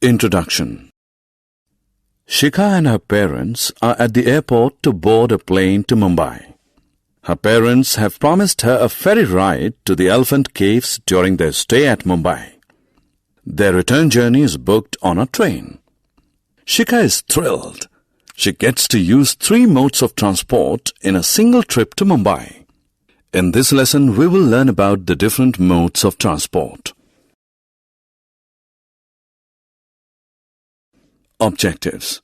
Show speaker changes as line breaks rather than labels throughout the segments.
Introduction. Shikha and her parents are at the airport to board a plane to Mumbai. Her parents have promised her a ferry ride to the Elephant Caves during their stay at Mumbai. Their return journey is booked on a train. Shikha is thrilled. She gets to use 3 modes of transport in a single trip to Mumbai. In this lesson, we will learn about the different modes of transport. Objectives.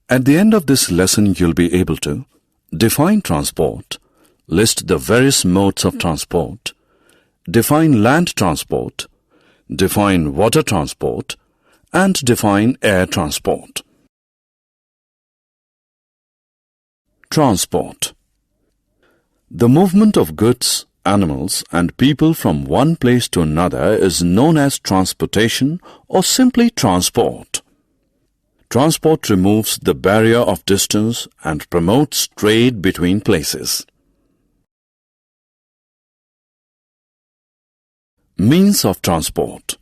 At the end of this lesson, you'll be able to define transport, list the various modes of transport, define land transport, define water transport, and define air transport. Transport. The movement of goods, animals, and people from one place to another is known as transportation or simply transport. Transport removes the barrier of distance and promotes trade between places. Means of transport.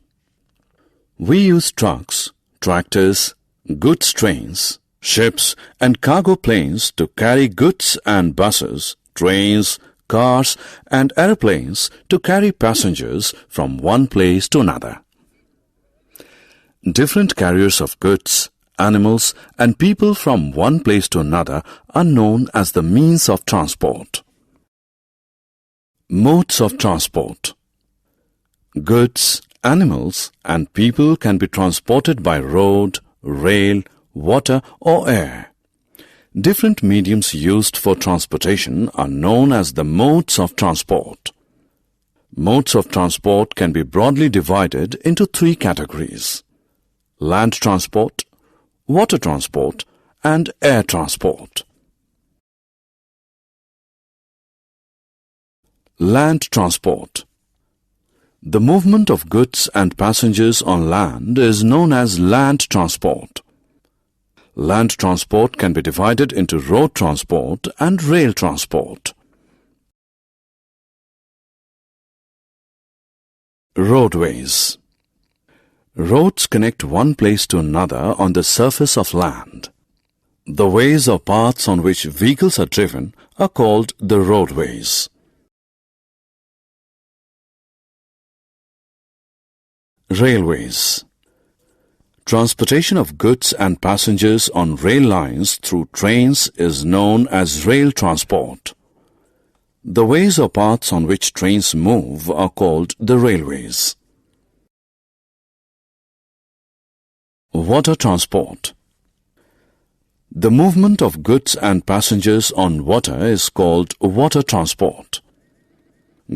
We use trucks, tractors, goods trains, ships, and cargo planes to carry goods, and buses, trains, cars, and aeroplanes to carry passengers from one place to another. Different carriers of goods, animals, and people from one place to another are known as the means of transport. Modes of transport. Goods, animals, and people can be transported by road, rail, water, or air. Different mediums used for transportation are known as the modes of transport. Modes of transport can be broadly divided into 3 categories: land transport, water transport, and air transport. Land transport. The movement of goods and passengers on land is known as land transport. Land transport can be divided into road transport and rail transport. Roadways. Roads connect one place to another on the surface of land. The ways or paths on which vehicles are driven are called the roadways. Railways. Transportation of goods and passengers on rail lines through trains is known as rail transport. The ways or paths on which trains move are called the railways. Water transport. The movement of goods and passengers on water is called water transport.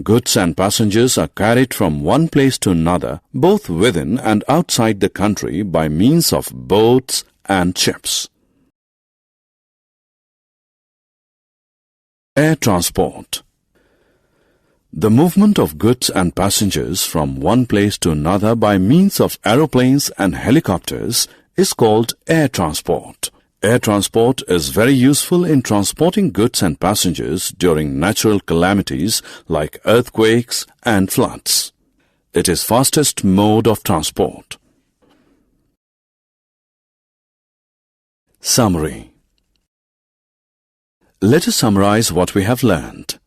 Goods and passengers are carried from one place to another, both within and outside the country, by means of boats and ships. Air transport. The movement of goods and passengers from one place to another by means of aeroplanes and helicopters is called air transport. Air transport is very useful in transporting goods and passengers during natural calamities like earthquakes and floods. It is fastest mode of transport. Summary. Let us summarize what we have learned.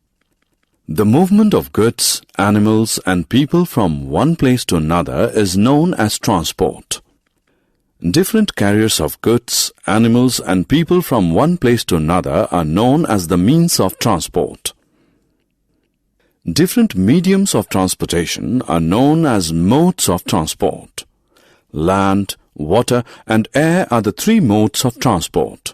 The movement of goods, animals, and people from one place to another is known as transport. Different carriers of goods, animals, and people from one place to another are known as the means of transport. Different mediums of transportation are known as modes of transport. Land, water, and air are the 3 modes of transport.